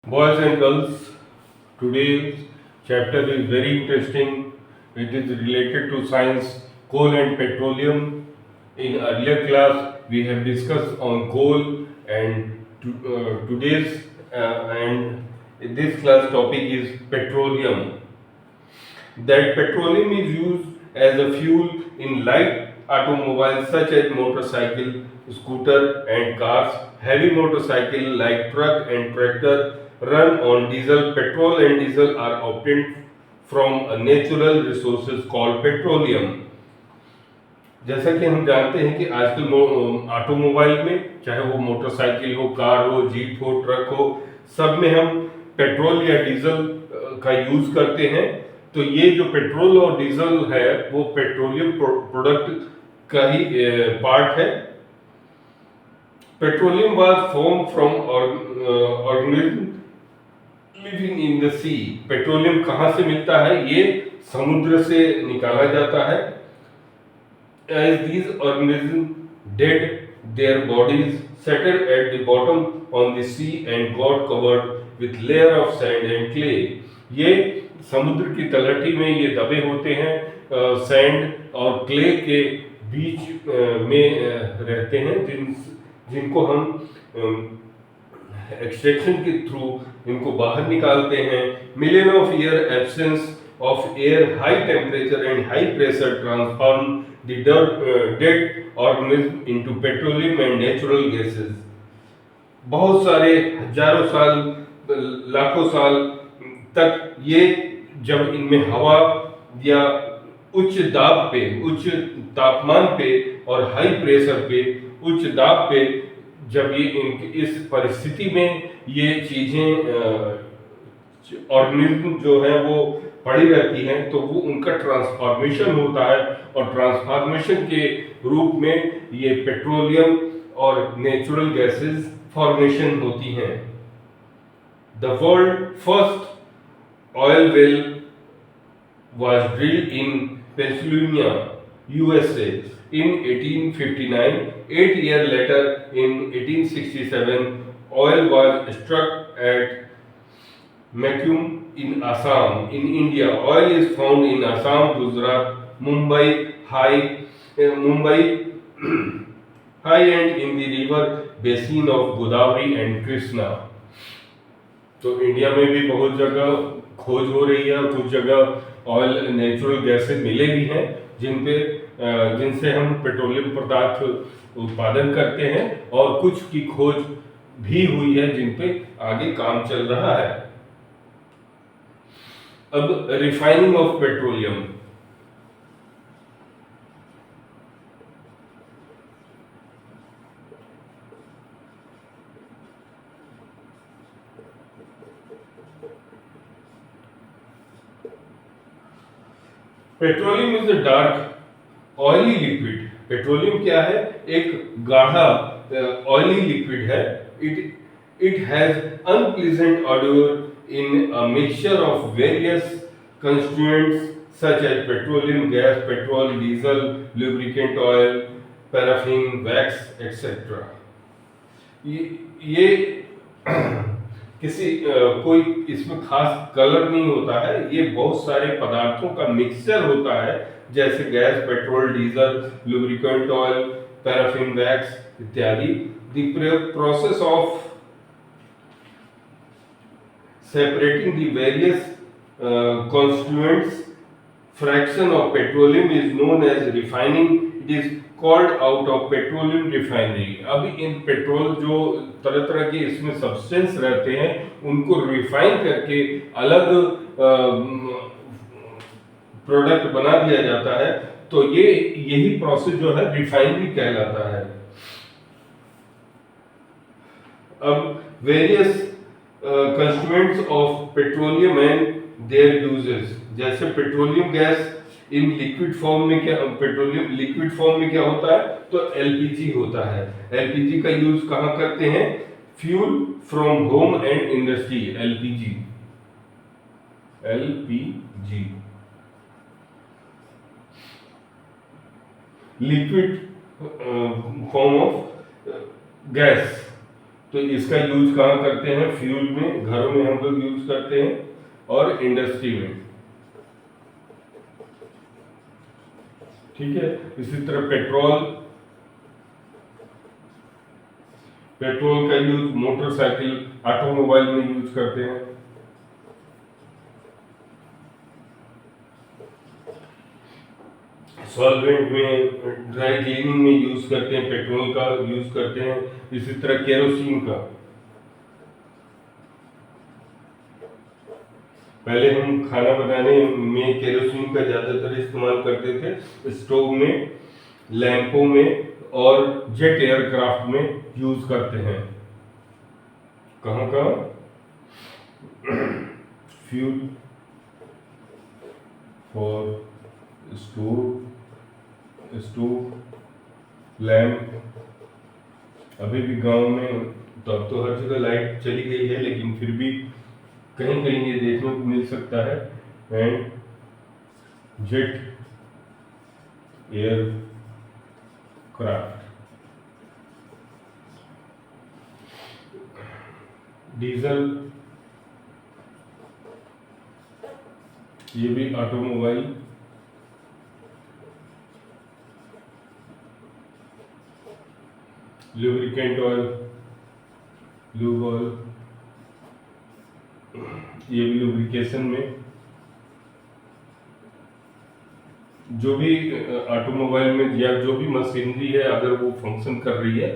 Boys and girls, today's chapter is very interesting. It is related to science, coal and petroleum. In earlier class, we have discussed on coal, and today's and this class topic is petroleum. That petroleum is used as a fuel in light automobiles such as motorcycle, scooter and cars. Heavy motorcycle like truck and tractor run on diesel. Petrol and diesel are obtained from a natural resources called petroleum. जैसा कि हम जानते हैं कि आजकल automobile में चाहे वो मोटरसाइकिल हो, कार हो, जीप हो, ट्रक हो, सब में हम पेट्रोल या डीजल का यूज करते हैं। तो ये जो पेट्रोल और डीजल है वो पेट्रोलियम प्रोडक्ट का ही पार्ट है। Petroleum was form from organism living in the sea. Petroleum कहाँ से मिलता है? ये समुद्र से निकाला जाता है। As these organisms dead, their bodies settled at the bottom on the sea and got covered with layer of sand and clay. ये समुद्र की तलहटी में ये दबे होते हैं, सैंड और क्ले के बीच में रहते हैं, जिनको हम एक्सट्रैक्शन के थ्रू इनको बाहर निकालते हैं। Million of year absence of air, high temperature and high pressure transform the dead organism into petroleum and natural gases. बहुत सारे हजारों साल, लाखों साल तक ये जब इनमें हवा या उच्च दाब पे, उच्च तापमान पे और हाई प्रेशर पे, उच्च दाब पे जब ये इस परिस्थिति में ये चीजें ऑर्गेनिज्म जो है वो पड़ी रहती हैं, तो वो उनका ट्रांसफॉर्मेशन होता है और ट्रांसफॉर्मेशन के रूप में ये पेट्रोलियम और नेचुरल गैसेस फॉर्मेशन होती हैं। The world first oil well was drilled in Pennsylvania, USA in 1859. 8 years later, in 1867, oil was struck at Macum in Assam, in India. Oil is found in Assam, Gujarat, Mumbai, Mumbai, high and in the river basin of Godavari and Krishna. तो India में भी बहुत जगह खोज हो रही है, कुछ जगह ऑयल नेचुरल गैसेज मिले भी हैं जिनसे हम पेट्रोलियम पदार्थ उत्पादन करते हैं, और कुछ की खोज भी हुई है जिन पे आगे काम चल रहा है। अब refining of petroleum. Petroleum is a dark oily liquid. Petroleum क्या है? एक गाढ़ा ऑयली लिक्विड है। It has unpleasant odour in a mixture of various constituents such as petroleum gas, petrol, diesel, lubricant oil, paraffin, wax, etc. ये किसी कोई इसमें खास कलर नहीं होता है, ये बहुत सारे पदार्थों का मिक्सचर होता है, जैसे gas, petrol, diesel, lubricant oil, paraffin, wax इत्यादि। The process of separating the various constituents fraction of petroleum is known as refining. It is called out of petroleum refinery. अभी इन पेट्रोल जो तरह तरह के इसमें सब्सटेंस रहते हैं उनको रिफाइन करके अलग प्रोडक्ट बना दिया जाता है, तो यही प्रोसेस जो है रिफाइनरी कहलाता है। अब various constituents of petroleum and their uses, जैसे petroleum gas in liquid form में क्या, पेट्रोलियम लिक्विड फॉर्म में क्या होता है? तो एलपीजी होता है। एलपीजी का यूज कहाँ करते हैं? Fuel from home and industry, LPG. LPG liquid form of gas. तो इसका यूज कहाँ करते हैं? फ्यूल में, घरों में हम लोग यूज करते हैं और इंडस्ट्री में। ठीक है। इसी तरह पेट्रोल का यूज मोटरसाइकिल, ऑटोमोबाइल में यूज करते हैं। सॉल्वेंट में, ड्राई क्लीनिंग में यूज करते हैं, पेट्रोल का यूज करते हैं। इसी तरह केरोसिन का, पहले हम खाना बनाने में केरोसिन का ज्यादातर इस्तेमाल करते थे, स्टोव में, लैंपों में और जेट एयरक्राफ्ट में यूज करते हैं। कहाँ का फ्यूल फॉर स्टोव, लैंप। अभी भी गांव में तो अब तो हर जगह लाइट चली गई है, लेकिन फिर भी कहीं कहीं ये देखने को मिल सकता है। एंड जेट एयरक्राफ्ट, डीजल, ये भी automobile, lubricant oil, lube oil, ये भी लुब्रिकेशन में। जो भी ऑटोमोबाइल में या जो भी मशीनरी है, अगर वो फंक्शन कर रही है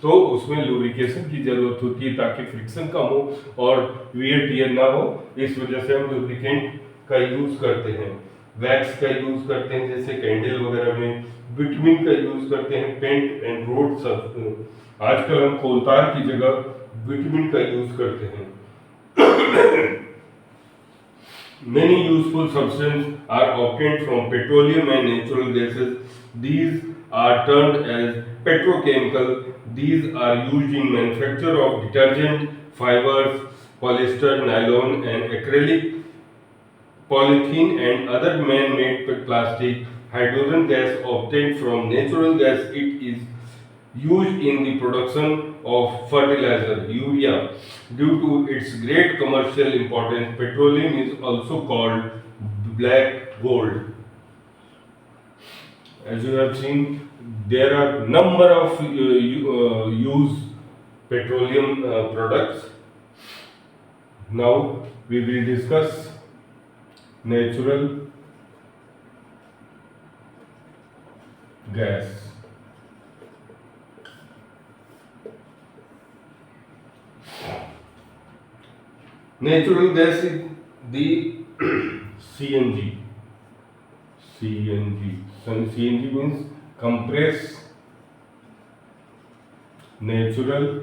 तो उसमें लुब्रिकेशन की जरूरत होती है, ताकि फ्रिक्शन कम हो और वियर टियर ना हो। इस वजह से हम लुब्रिकेंट का यूज करते हैं। वैक्स का यूज करते हैं, जैसे कैंडल वगैरह में। विटामिन का यूज करते हैं पेंट एंड रोड सब। आजकल हम कोलतार की जगह विटामिन का यूज करते हैं। Many useful substances are obtained from petroleum and natural gases. These are termed as petrochemical. These are used in manufacture of detergent, fibers, polyester, nylon, and acrylic, polythene, and other man-made plastic. Hydrogen gas obtained from natural gas. It is used in the production of fertilizer, urea. Due to its great commercial importance, petroleum is also called black gold. As you have seen, there are number of use petroleum products. Now we will discuss natural gas. Natural gas is the CNG. CNG means compressed natural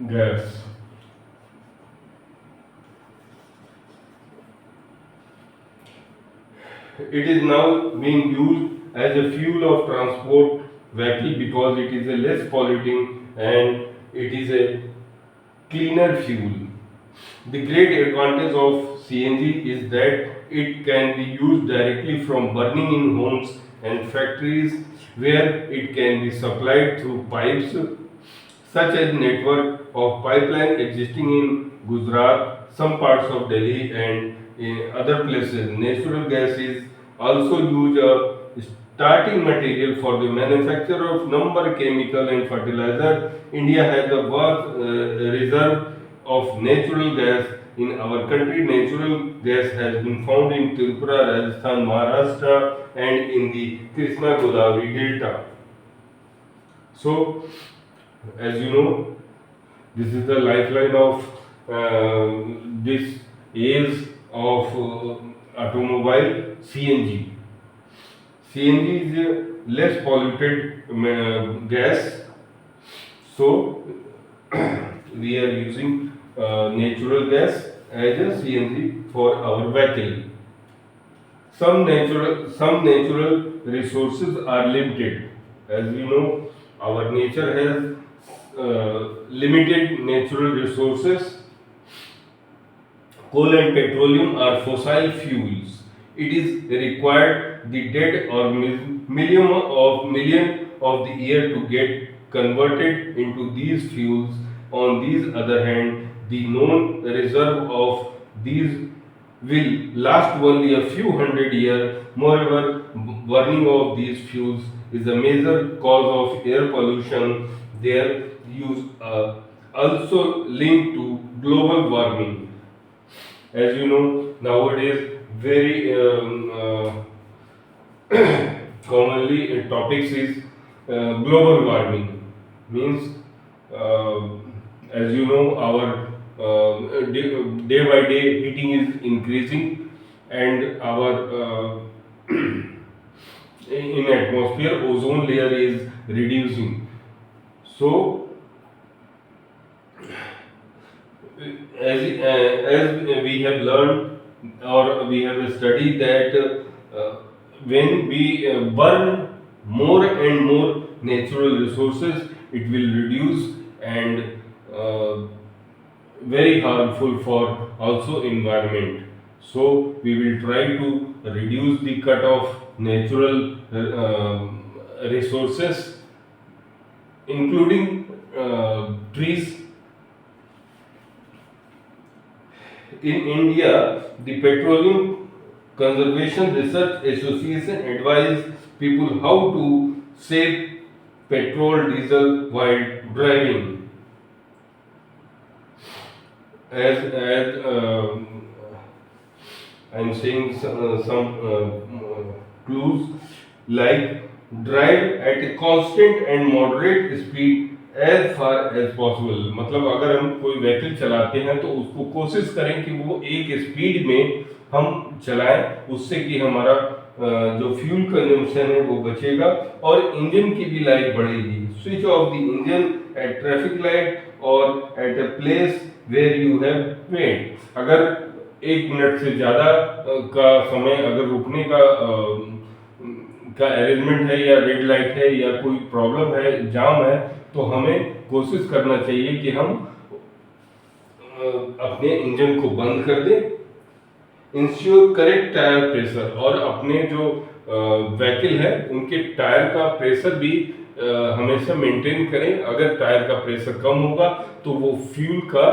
gas. It is now being used as a fuel of transport vehicle because it is a less polluting and it is a cleaner fuel. The great advantage of CNG is that it can be used directly from burning in homes and factories, where it can be supplied through pipes, such as network of pipeline existing in Gujarat, some parts of Delhi, and in other places. Natural gas is also used as starting material for the manufacture of number chemical and fertilizer. India has a vast reserve of natural gas. In our country, natural gas has been found in Tripura, Rajasthan, Maharashtra, and in the Krishna Godavari Delta. So, as you know, this is the lifeline of this age of automobile, CNG. CNG is a less polluted gas, so we are using natural gas as a CNG for our vehicle. Some natural resources are limited. As we know, our nature has limited natural resources. Coal and petroleum are fossil fuels. It is required the dead organism million of the year to get converted into these fuels. On the other hand, the known reserve of these will last only a few hundred years. Moreover, burning of these fuels is a major cause of air pollution. Their use also linked to global warming. As you know, nowadays very commonly topics is global warming. Means, uh, as you know, our day by day heating is increasing, and our in atmosphere ozone layer is reducing. So as we have learned or we have studied that when we burn more and more natural resources, it will reduce and very harmful for also environment. So we will try to reduce the cut of natural resources, including trees. In India, the Petroleum Conservation Research Association advised people how to save petrol, diesel while driving. As I'm saying some clues like drive at a constant and moderate speed as far as possible. मतलब अगर हम कोई vehicle चलाते हैं तो उसको कोशिश करें कि वो एक स्पीड में हम चलाएं, उससे कि हमारा जो फ्यूल कंजम्पशन है वो बचेगा और इंजन की भी लाइफ बढ़ेगी. Switch off the engine at traffic light और at a place where you have wait. अगर 1 मिनट से ज़्यादा का समय अगर रुकने का अरेंजमेंट है या रेड लाइट है या कोई प्रॉब्लम है, जाम है, तो हमें कोशिश करना चाहिए कि हम अपने इंजन को बंद कर दें. इंश्योर करेक्ट टायर प्रेशर, और अपने जो व्हीकल है उनके टायर का प्रेशर भी हमेशा मेंटेन करें. अगर टायर का प्रेशर कम होगा तो वो फ्यूल का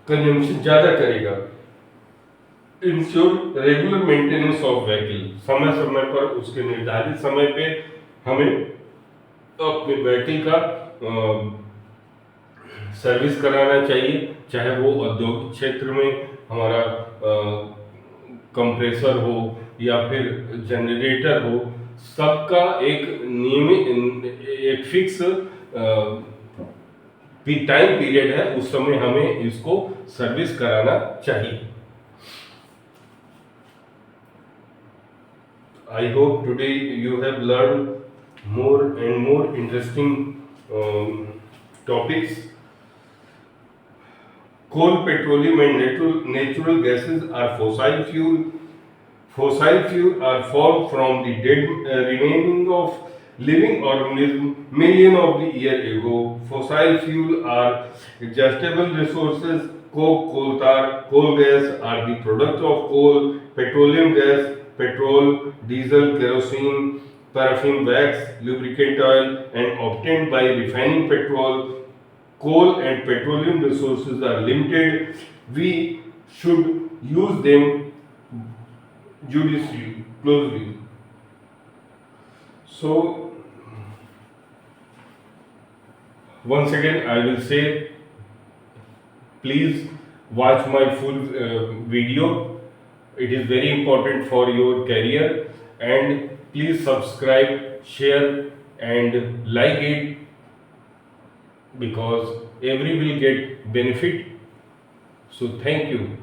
कंजम्पशन ज़्यादा करेगा. Ensure regular maintenance of vehicle, समय समय पर उसके निर्धारित समय पे हमें अपने व्हीकल का सर्विस कराना चाहिए. चाहे वो औद्योगिक क्षेत्र में हमारा कंप्रेसर हो या फिर जनरेटर हो, सबका एक नियमित एक फिक्स टाइम पीरियड है, उस समय हमें इसको सर्विस कराना चाहिए. I hope today you have learned more and more interesting topics. Coal, petroleum, and natural gases are fossil fuel. Fossil fuel are formed from the dead remaining of living organism million of the year ago. Fossil fuel are adjustable resources. Coke, coal tar, coal gas are the product of coal. Petroleum gas, petrol, diesel, kerosene, paraffin wax, lubricant oil, and obtained by refining petrol. Coal and petroleum resources are limited. We should use them judiciously, closely. So, once again, I will say, please watch my full video. It is very important for your career, and please subscribe, share, and like it, because every will get benefit. So thank you.